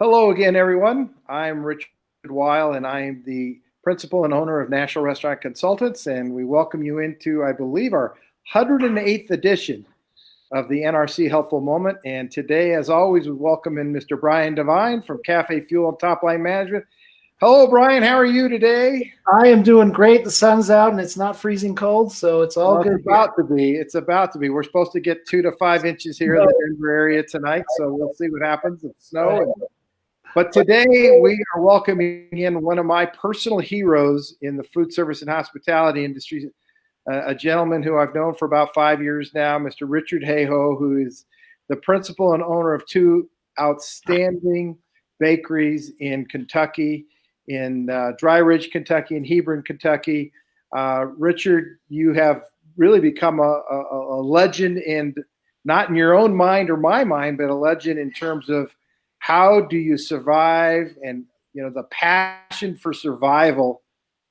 Hello again, everyone. I'm Richard Weil, and I am the principal and owner of National Restaurant Consultants, and we welcome you into, I believe, our 108th edition of the NRC Helpful Moment. And today, as always, we welcome in Mr. Brian Devine from Cafe Fuel and Top Line Management. Hello, Brian. How are you today? I am doing great. The sun's out and it's not freezing cold, so it's all good. It's about to be. It's about to be. We're supposed to get 2 to 5 inches here in the Denver area tonight, so we'll see what happens with snow. But today we are welcoming in one of my personal heroes in the food service and hospitality industry, a gentleman who I've known for about 5 years now, Mr. Richard Hayhoe, who is the principal and owner of two outstanding bakeries in Kentucky, in Dry Ridge, Kentucky, and Hebron, Kentucky. Richard, you have really become a legend, and not in your own mind or my mind, but a legend in terms of how do you survive, and the passion for survival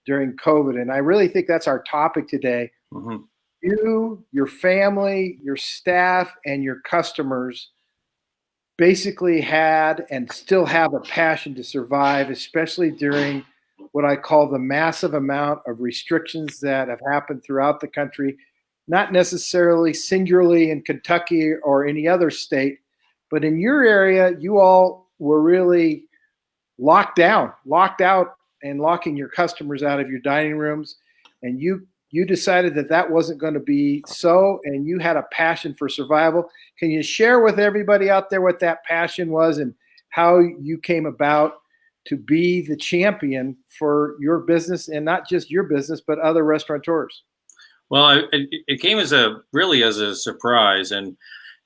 during COVID. And I really think that's our topic today. Mm-hmm. You, your family, your staff, and your customers basically had and still have a passion to survive, especially during what I call the massive amount of restrictions that have happened throughout the country, not necessarily singularly in Kentucky or any other state, but in your area, you all were really locked out, and locking your customers out of your dining rooms. And you decided that wasn't going to be so, and you had a passion for survival. Can you share with everybody out there what that passion was and how you came about to be the champion for your business, and not just your business, but other restaurateurs? Well, it came as a surprise,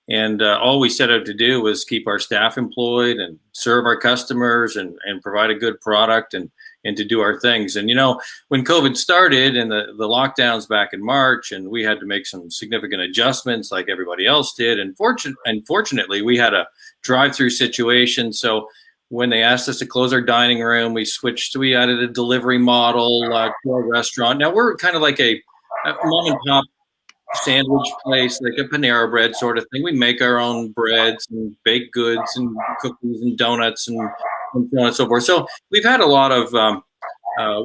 and all we set out to do was keep our staff employed and serve our customers and provide a good product and to do our things. And when COVID started and the lockdowns back in March, and we had to make some significant adjustments like everybody else did. And fortunately, we had a drive-through situation. So when they asked us to close our dining room, we added a delivery model to our restaurant. Now we're kind of like a mom and pop sandwich place, like a Panera Bread sort of thing. We make our own breads and baked goods and cookies and donuts and so on and so forth. So we've had a lot of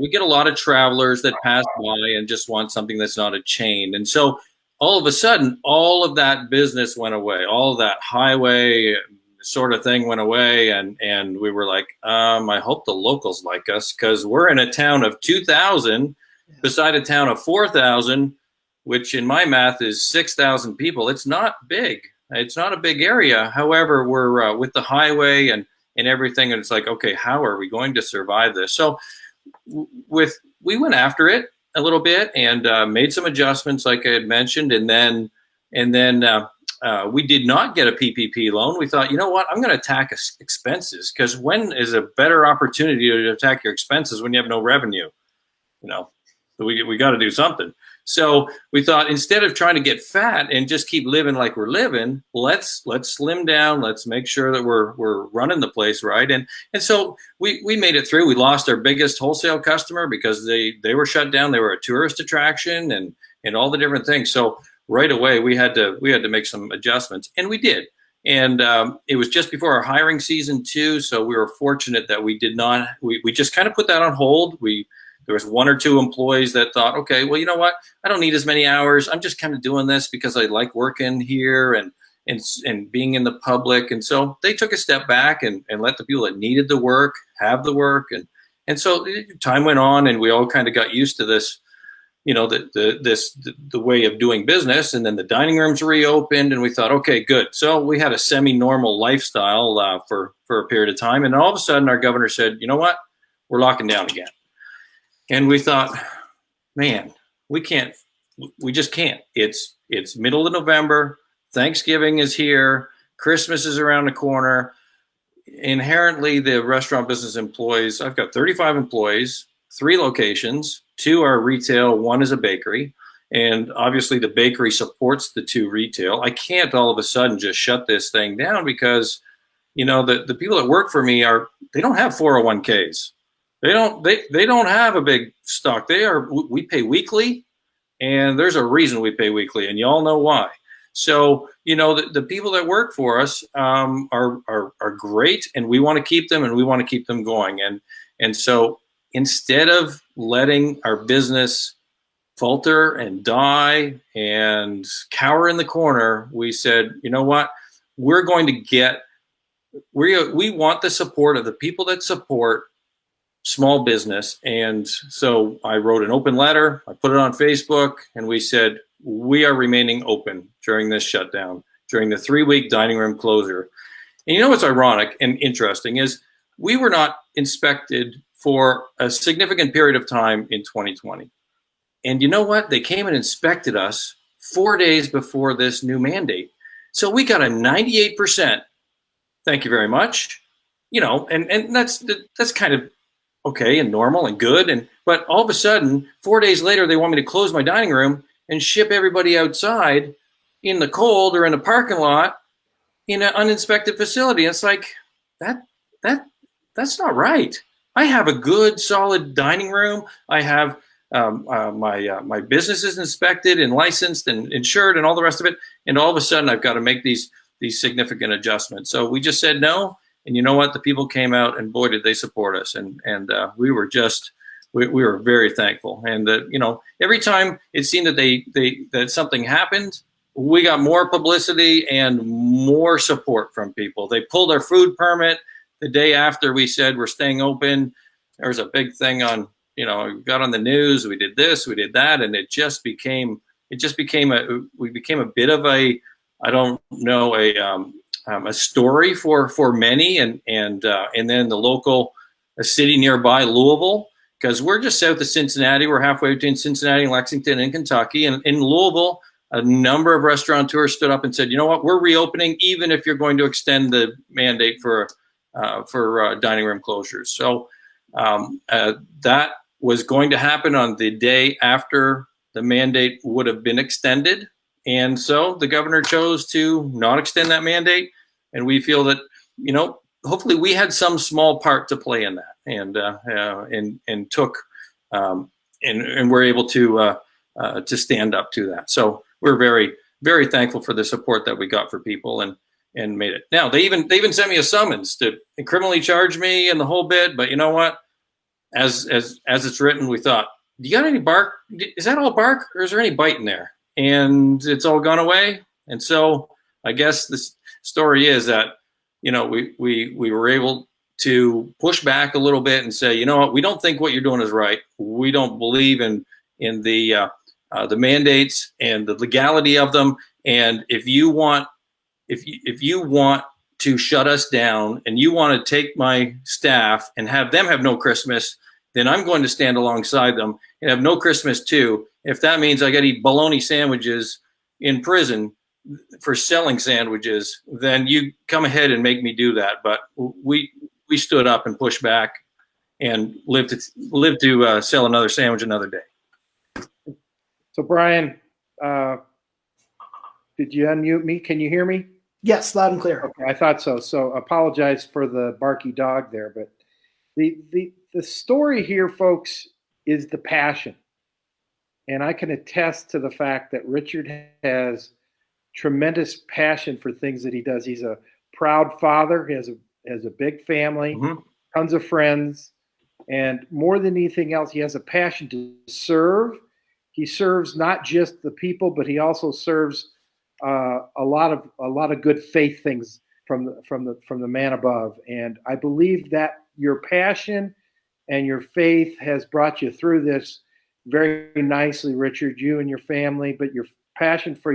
we get a lot of travelers that pass by and just want something that's not a chain. And so all of a sudden, all of that business went away. All of that highway sort of thing went away, and we were like, I hope the locals like us, because we're in a town of 2,000 beside a town of 4,000, which in my math is 6,000 people. It's not big. It's not a big area. However, we're with the highway and everything, and it's like, okay, how are we going to survive this? So we went after it a little bit and made some adjustments, like I had mentioned, and then we did not get a PPP loan. We thought, you know what, I'm going to attack expenses, because when is a better opportunity to attack your expenses when you have no revenue? So we got to do something. So we thought, instead of trying to get fat and just keep living like we're living, let's slim down. Let's make sure that we're running the place right. And so we made it through. We lost our biggest wholesale customer because they were shut down. They were a tourist attraction and all the different things. So right away we had to make some adjustments, and we did. And it was just before our hiring season too. So we were fortunate that we just kind of put that on hold. There was 1 or 2 employees that thought, okay, well, you know what? I don't need as many hours. I'm just kind of doing this because I like working here and being in the public. And so they took a step back and let the people that needed the work have the work. And so time went on, and we all kind of got used to this, the way of doing business. And then the dining rooms reopened, and we thought, okay, good. So we had a semi-normal lifestyle for a period of time. And all of a sudden our governor said, you know what? We're locking down again. And we thought, man, we just can't. It's middle of November. Thanksgiving is here. Christmas is around the corner. Inherently, the restaurant business employees, I've got 35 employees, 3 locations, 2 are retail, 1 is a bakery. And obviously the bakery supports the 2 retail. I can't all of a sudden just shut this thing down, because, the people that work for me they don't have 401ks. They don't have a big stock. We pay weekly, and there's a reason we pay weekly, and you all know why. So, the people that work for us are great, and we want to keep them, and we want to keep them going. And so instead of letting our business falter and die and cower in the corner, we said, you know what? We're going to we want the support of the people that support small business. And so I wrote an open letter, I put it on Facebook, and we said, we are remaining open during this shutdown, during the 3-week dining room closure. And what's ironic and interesting is we were not inspected for a significant period of time in 2020. And you know what? They came and inspected us 4 days before this new mandate. So we got a 98%. Thank you very much. And that's kind of okay and normal and good. But all of a sudden, 4 days later, they want me to close my dining room and ship everybody outside in the cold or in a parking lot in an uninspected facility. It's like that's not right. I have a good, solid dining room. I have my business is inspected and licensed and insured and all the rest of it. And all of a sudden, I've got to make these significant adjustments. So we just said no. And you know what? The people came out, and boy, did they support us. And we were we were very thankful. And every time it seemed that that something happened, we got more publicity and more support from people. They pulled our food permit the day after we said we're staying open. There was a big thing on, we got on the news. We did this, we did that, and we became a bit of a, I don't know, a story for many, and then a city nearby, Louisville, because we're just south of Cincinnati. We're halfway between Cincinnati and Lexington and Kentucky. And in Louisville, a number of restaurateurs stood up and said, you know what, we're reopening even if you're going to extend the mandate for dining room closures. So that was going to happen on the day after the mandate would have been extended. And so the governor chose to not extend that mandate. And we feel that, hopefully we had some small part to play in that, and took, and we're able to stand up to that. So we're very, very thankful for the support that we got for people and made it. Now they even sent me a summons to criminally charge me and the whole bit. But you know what? As it's written, we thought, do you got any bark? Is that all bark, or is there any bite in there? And it's all gone away. And so I guess this story is that, we were able to push back a little bit and say, you know what, we don't think what you're doing is right. We don't believe in the mandates and the legality of them. And if you want to shut us down and you want to take my staff and have them have no Christmas, then I'm going to stand alongside them and have no Christmas too. If that means I got to eat bologna sandwiches in prison for selling sandwiches, then you come ahead and make me do that. But we stood up and pushed back and lived to sell another sandwich another day. So Brian, did you unmute me? Can you hear me? Yes, loud and clear. Okay, I thought so. So apologize for the barky dog there, but the story here, folks, is the passion. And I can attest to the fact that Richard has tremendous passion for things that he does. He's a proud father. He has a big family, tons of friends, and more than anything else, he has a passion to serve. He serves not just the people, but he also serves a lot of good faith things from the man above. And I believe that your passion and your faith has brought you through this very nicely, Richard, you and your family, but your passion for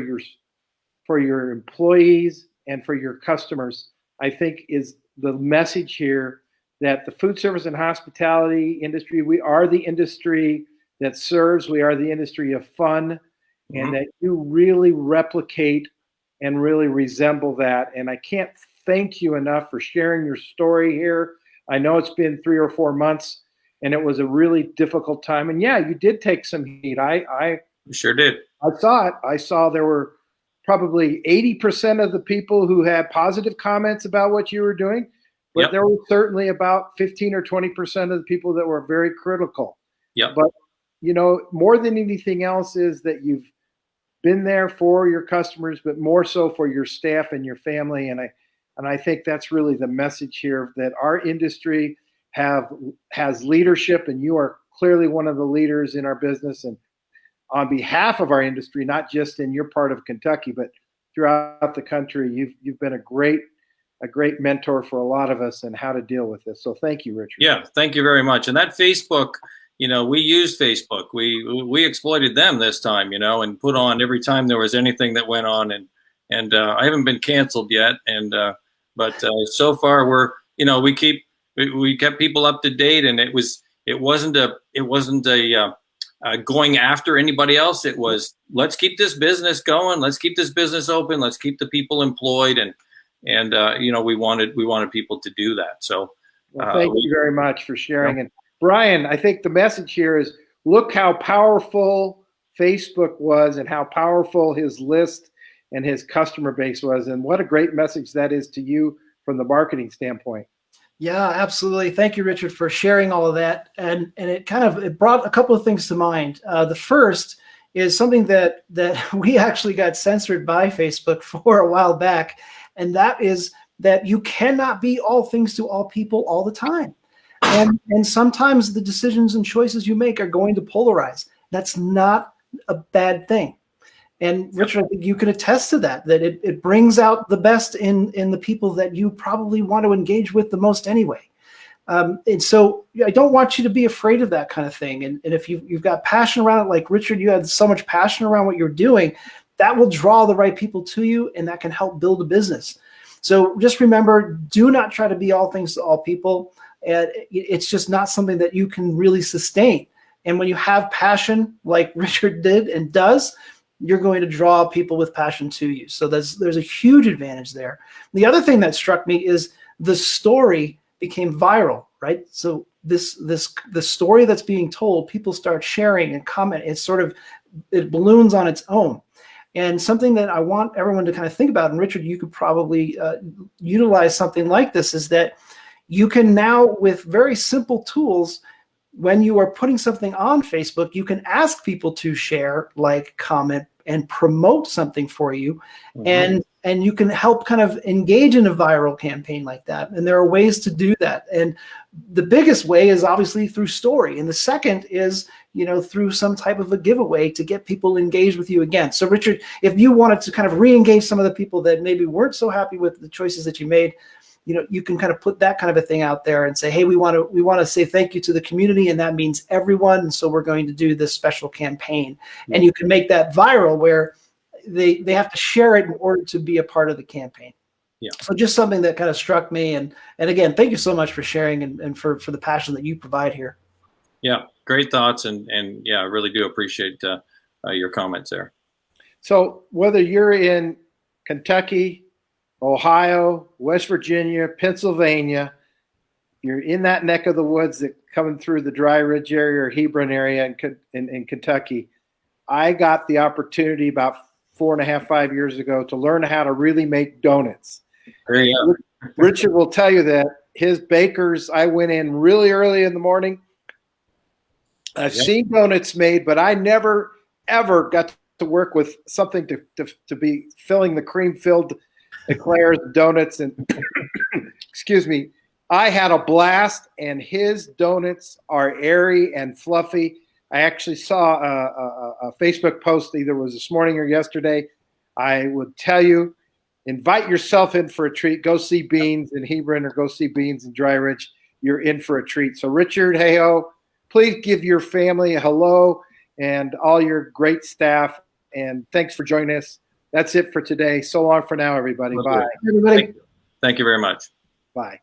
your employees and for your customers, I think, is the message here that the food service and hospitality industry, we are the industry that serves, we are the industry of fun, and that you really replicate and really resemble that. And I can't thank you enough for sharing your story here. I know it's been 3 or 4 months, and it was a really difficult time. And yeah, you did take some heat. I sure did. I saw it. I saw there were probably 80% of the people who had positive comments about what you were doing, but there were certainly about 15 or 20% of the people that were very critical. Yep. But more than anything else is that you've been there for your customers, but more so for your staff and your family. And I think that's really the message here, that our industry has leadership, and you are clearly one of the leaders in our business. And on behalf of our industry, not just in your part of Kentucky, but throughout the country, you've been a great mentor for a lot of us and how to deal with this. So thank you, Richard. Yeah, thank you very much. And that Facebook, we used Facebook. We exploited them this time, and put on every time there was anything that went on. And I haven't been canceled yet. But so far we kept people up to date, and it wasn't a going after anybody else. It was, let's keep this business going. Let's keep this business open. Let's keep the people employed. And we wanted people to do that. So thank you very much for sharing. And Brian, I think the message here is, look how powerful Facebook was and how powerful his list and his customer base was. And what a great message that is to you from the marketing standpoint. Yeah, absolutely. Thank you, Richard, for sharing all of that. And it brought a couple of things to mind. The first is something that we actually got censored by Facebook for a while back. And that is that you cannot be all things to all people all the time. And sometimes the decisions and choices you make are going to polarize. That's not a bad thing. And Richard, I think you can attest to that it brings out the best in the people that you probably want to engage with the most anyway. And so I don't want you to be afraid of that kind of thing. And if you've got passion around it, like Richard, you had so much passion around what you're doing, that will draw the right people to you, and that can help build a business. So just remember, do not try to be all things to all people. And it's just not something that you can really sustain. And when you have passion, like Richard did and does, you're going to draw people with passion to you. So there's a huge advantage there. The other thing that struck me is the story became viral, right? So the story that's being told, people start sharing and comment. It balloons on its own. And something that I want everyone to kind of think about, and Richard, you could probably utilize something like this, is that you can now, with very simple tools, when you are putting something on Facebook, you can ask people to share, like, comment, and promote something for you. Mm-hmm. And you can help kind of engage in a viral campaign like that. And there are ways to do that. And the biggest way is obviously through story. And the second is, through some type of a giveaway to get people engaged with you again. So Richard, if you wanted to kind of re-engage some of the people that maybe weren't so happy with the choices that you made, you can kind of put that kind of a thing out there and say, hey, we want to say thank you to the community, and that means everyone. And so we're going to do this special campaign. Mm-hmm. And you can make that viral where they have to share it in order to be a part of the campaign. Yeah. So just something that kind of struck me. And again, thank you so much for sharing and for the passion that you provide here. Yeah, great thoughts. And yeah, I really do appreciate your comments there. So whether you're in Kentucky, Ohio, West Virginia, Pennsylvania, you're in that neck of the woods that coming through the Dry Ridge area or Hebron area in Kentucky, I got the opportunity about 5 years ago to learn how to really make donuts. Richard will tell you that his bakers, I went in really early in the morning. I've seen donuts made, but I never, ever got to work with something to be filling the cream-filled eclairs, donuts, and excuse me. I had a blast, and his donuts are airy and fluffy. I actually saw a Facebook post, either it was this morning or yesterday. I would tell you, invite yourself in for a treat. Go see Beans in Hebron or go see Beans in Dry Ridge. You're in for a treat. So Richard, hey-ho, please give your family a hello and all your great staff. And thanks for joining us. That's it for today. So long for now, everybody. Bye. Thank you very much. Bye.